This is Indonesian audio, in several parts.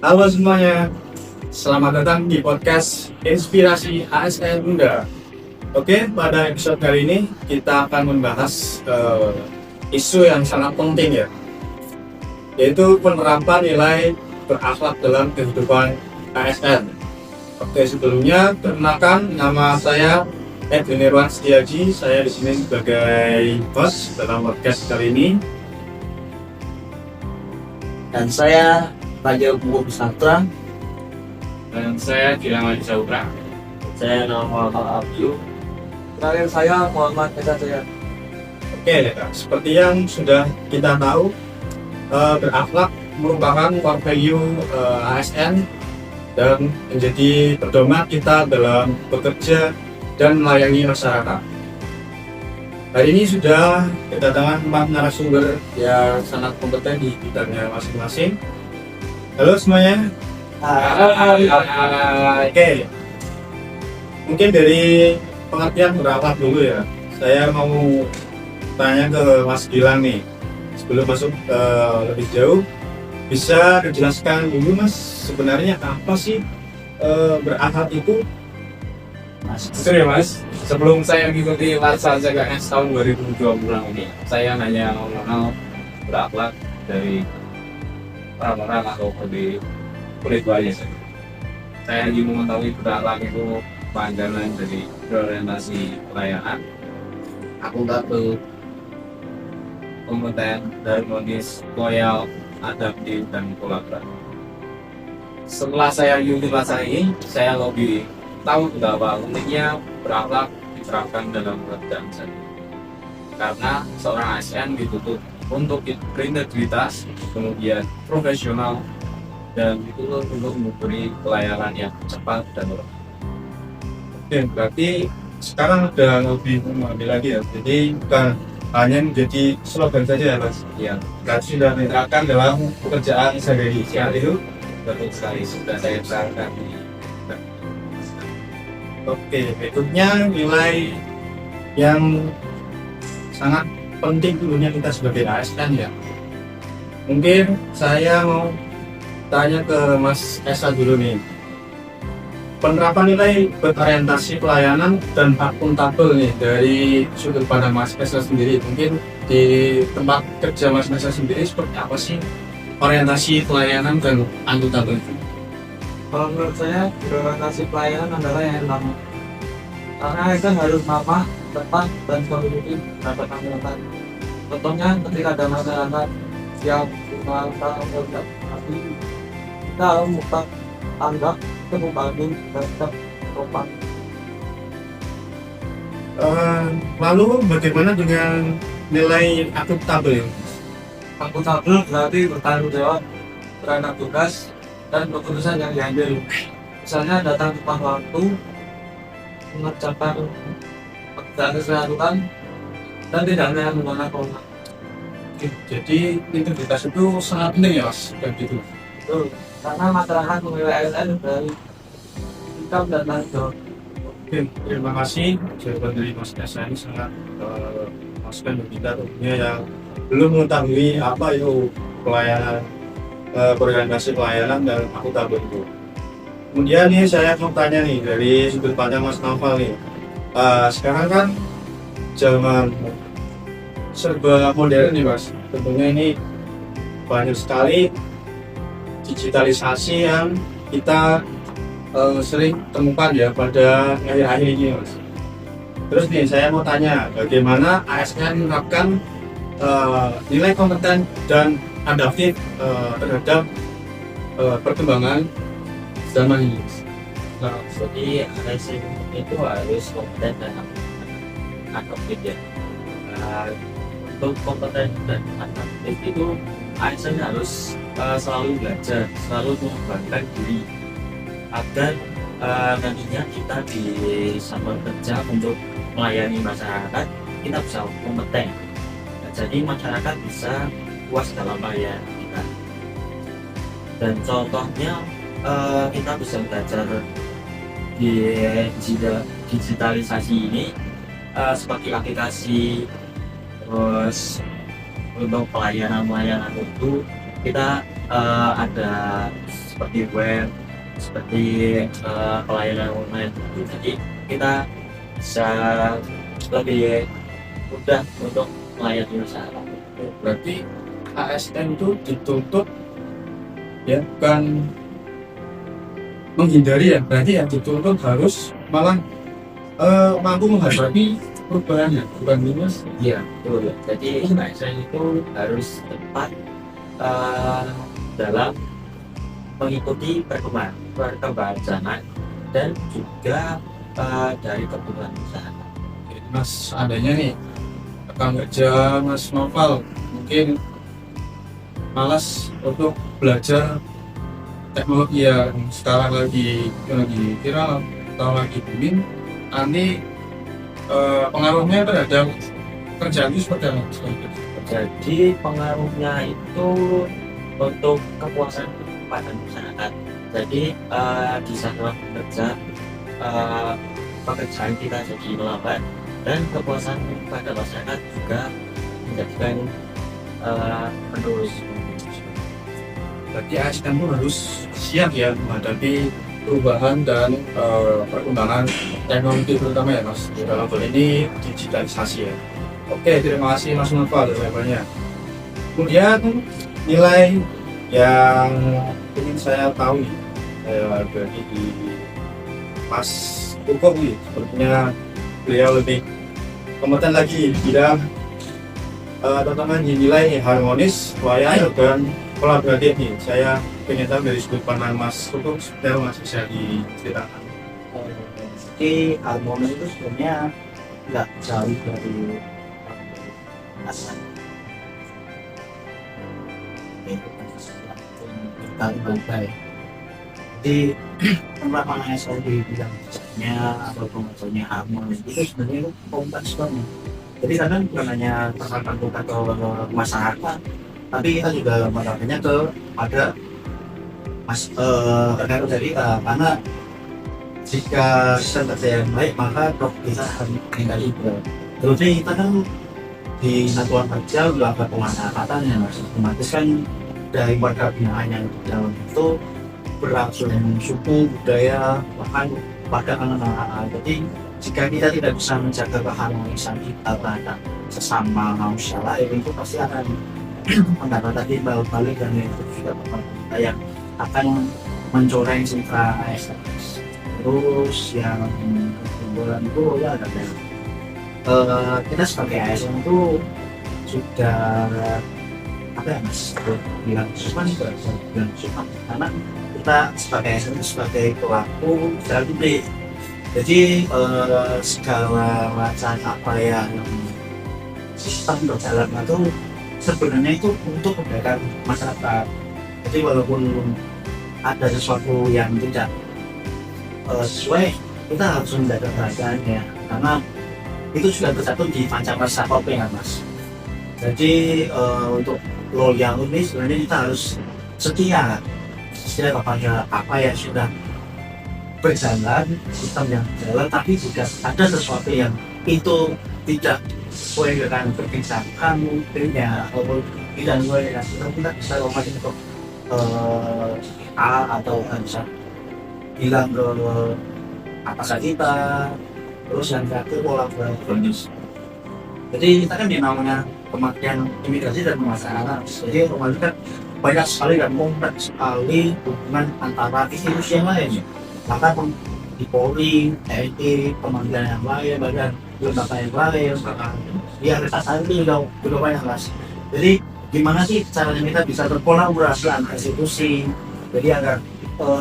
Halo semuanya, selamat datang di podcast Inspirasi ASN Muda. Oke, pada episode kali ini kita akan membahas isu yang sangat penting ya, yaitu penerapan nilai berakhlak dalam kehidupan ASN. Oke, sebelumnya perkenalkan, nama saya Edwin Irwan Setiaji. Saya di sini sebagai host dalam podcast kali ini. Dan saya Raja Buku Pusatra. Dan saya Gilang Adi Saudra. Saya nama Abdul. Terakhir saya Muhammad Esa Jaya. Oke, seperti yang sudah kita tahu, berakhlak merupakan core value ASN dan menjadi pedoman kita dalam bekerja dan melayani masyarakat. Hari ini sudah kedatangan 4 narasumber yang sangat kompeten di bidangnya masing-masing. Halo semuanya. Oke, mungkin dari pengertian berakhlak dulu ya. Saya mau tanya ke Mas Gilang nih. Sebelum masuk lebih jauh, bisa dijelaskan dulu Mas, sebenarnya apa sih berakhlak itu? Betul ya Mas, sebelum saya mengikuti Larsa CKS tahun 2020 ini, saya hanya mengenal berakhlak dari orang-orang atau di kulit wajah saja. Saya ingin mengetahui berakhlak itu pandangan dari berorientasi pelayanan, akuntabel, kompeten, harmonis, loyal, adaptif, dan kolaboratif. Setelah saya mengikuti Larsa ini, saya lebih tahu betapa pentingnya berakhlak diterapkan dalam pekerjaan saya. Karena seorang ASN dituntut untuk berintegritas, kemudian profesional, dan dituntut untuk memberi pelayanan yang cepat dan murah. Oke, berarti sekarang udah lebih mengambil lagi ya. Jadi bukan hanya menjadi slogan saja ya Mas. Ya, Berarti sudah diterapkan dalam pekerjaan sehari-hari. Itu. betul sekali sudah saya terangkan di. Oke, berikutnya nilai yang sangat penting dulunya kita sebagai ASN ya. Mungkin saya mau tanya ke Mas Esa dulu nih. Penerapan nilai berorientasi pelayanan dan akuntabel nih dari sudut pandang Mas Esa sendiri. Mungkin di tempat kerja Mas Esa sendiri seperti apa sih orientasi pelayanan dan akuntabel itu? Kalau menurut saya berorientasi pelayanan adalah yang pertama. Karena itu harus ramah, tepat, dan solutif dapat anggaran. Contohnya ketika ada masyarakat yang melakukan tapi kita harus buka tanggap kemudian dan tetap sopan. Lalu bagaimana dengan nilai akuntabel? Akuntabel berarti bertanggung jawab terhadap tugas dan keputusan yang diambil. Misalnya datang tepat waktu, mengerjakan pekerjaan sesuai aturan, dan tidak hanya menggunakan kewenangan. Oke, jadi integritas itu sangat penting ya Mas, kayak gitu. Betul, karena masyarakat menilai ASN dari sikap dan tanggung jawab. Oke, terima kasih jawaban dari Mas Esa ini sangat masukan bagi kita tentunya yang belum mengetahui apa itu pelayanan, berorientasi pelayanan dan akuntabel itu. Kemudian nih saya mau tanya nih dari sudut pandang Mas Naufal nih. Sekarang kan zaman serba modern nih Mas. Tentunya ini banyak sekali digitalisasi yang kita sering temukan ya pada akhir-akhir ini Mas. Terus nih saya mau tanya, bagaimana ASN menerapkan nilai kompeten dan adaptif terhadap perkembangan zaman ini? Nah, jadi ASN itu harus kompeten dan adaptif ya. Nah, untuk kompeten dan adaptif itu ASN harus selalu belajar, selalu mengembangkan diri agar nantinya kita di sambal kerja untuk melayani masyarakat kita bisa kompeten. Nah, jadi masyarakat bisa puas dalam pelayanan kita. Dan contohnya kita bisa belajar di digitalisasi ini seperti aplikasi, terus untuk pelayanan itu kita ada seperti web, seperti pelayanan online. Jadi kita bisa lebih mudah untuk melayani masyarakat. Berarti ASN itu dituntut ya, bukan menghindari ya, berarti yang dituntut harus malah mampu menghadapi perubahan ya, bukan minus. Iya, betul. Jadi ASN itu harus tepat dalam mengikuti perkembangan zaman dan juga dari kebutuhan masyarakat. Mas, adanya nih rekan kerja Mas Noval mungkin malas untuk belajar teknologi yang sekarang lagi viral atau lagi booming, nanti pengaruhnya terhadap kerjaan itu seperti apa? Jadi pengaruhnya itu untuk kepuasan pada masyarakat. Jadi di saat bekerja pekerjaan kita jadi melambat dan kepuasan pada masyarakat juga menjadikan menerus. Berarti ASN itu harus siap ya menghadapi perubahan dan perkembangan teknologi terutama ya Mas, dalam hal ini digitalisasi ya. Oke, terima kasih Mas Noval jawabannya. Kemudian nilai yang ingin saya tahu nih, saya bagi di Mas Uko nih, sepertinya beliau lebih kompeten lagi di bidang tentang nilai harmonis, loyal dan kolaboratif nih. Saya pengen tahu dari sudut pandang Mas Uko, supaya Mas bisa diceritakan. Jadi harmonis itu sebenarnya nggak jauh dari asal. Itu kan sesuatu yang kita baik. Jadi penerapan ASN di bidang kerjanya atau pengajarnya harmonis itu sebenarnya kompleks banget. Jadi kadang bukan hanya terapkan kita ke masyarakat, tapi kita juga menerapkannya kepada rekan kerja kita, karena jika sistem kerja yang baik maka kita akan meningkat juga. Terus kita kan di satuan kerja juga ada pemanfaatan yang otomatis kan dari warga binaan yang di dalam itu berlangsung suku, budaya, bahkan pada anak-anak. Jadi jika kita tidak bisa menjaga keharmonisan kita terhadap sesama manusia lain, itu pasti akan mendapat balik dan itu juga kita yang akan mencoreng citra ASN. Terus yang kedua itu ya ada kita sebagai ASN itu sudah apa ya Mas, bilang supan karena kita sebagai ASN itu sebagai pelaku dari jadi segala macam apa yang sistem berjalan itu sebenarnya itu untuk kebaikan masyarakat. Jadi walaupun ada sesuatu yang tidak sesuai, kita harus menjaga kerajaannya karena itu sudah bersatu di pancasila kopi kan Mas. Jadi untuk loyal ini sebenarnya kita harus setia kepada apa yang sudah berjalan, sistem yang berjalan, tapi juga ada sesuatu yang itu tidak sesuai dengan kebijakan mungkin ya, ataupun tidak sesuai dengan kita bisa ngomong untuk A atau bisa bilang ke atasan kita. Terus yang terakhir kolaboratif. Jadi kita kan di namanya Kementerian Imigrasi dan Pemasaran, jadi otomatis kan banyak sekali dan kompleks sekali hubungan antara institusi yang lain. Maka di Polri, TNI, kementerian yang lain, bahkan lembaga yang lain, bahkan ya kita sendiri juga banyak Mas. Jadi gimana sih caranya kita bisa berkolaborasi antar institusi, jadi agar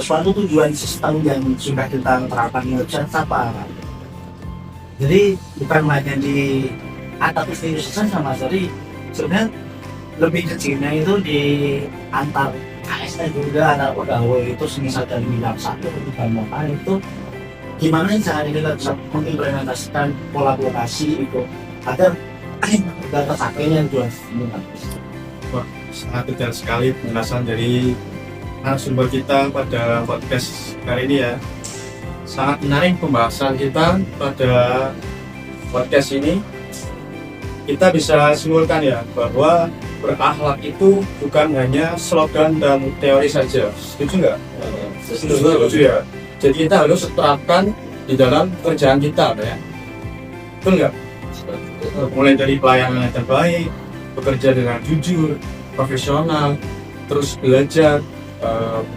suatu tujuan sistem yang sudah kita terapkan itu bisa tercapai. Jadi bukan hanya di atap institusi sama sekali, sebenarnya lebih kecilnya itu di antar ASN juga, antar pegawai itu misalkan bidang satu bidang apa itu gimana sih cara kita bisa mengimplementasikan kolaborasi itu agar data sakitnya juga Sangat detail sekali penjelasan dari narasumber kita pada podcast kali ini ya. Sangat menarik pembahasan kita pada podcast ini. Kita bisa simpulkan ya bahwa berakhlak itu bukan hanya slogan dan teori saja. Setuju nggak? Setuju ya. Jadi kita harus terapkan di dalam pekerjaan kita, ya. Betul nggak? Mulai dari pelayanan yang terbaik, bekerja dengan jujur, profesional, terus belajar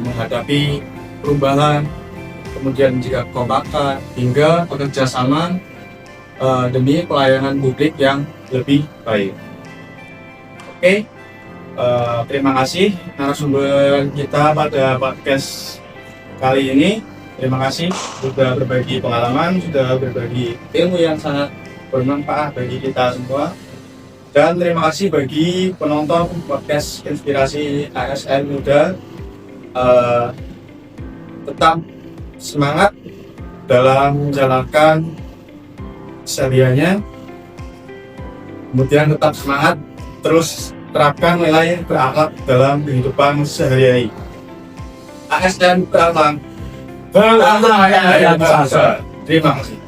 menghadapi perubahan, kemudian juga kekompakan, hingga bekerja sama demi pelayanan publik yang lebih baik. Oke, terima kasih narasumber kita pada podcast kali ini. Terima kasih sudah berbagi pengalaman, sudah berbagi ilmu yang sangat bermanfaat bagi kita semua. Dan terima kasih bagi penonton podcast Inspirasi ASN Muda. Tetap semangat dalam menjalankan kesehariannya. Kemudian tetap semangat terus terapkan nilai berakhlak dalam kehidupan sehari-hari. ASN berakhlak. Berakhlak yang bangsa. Terima kasih.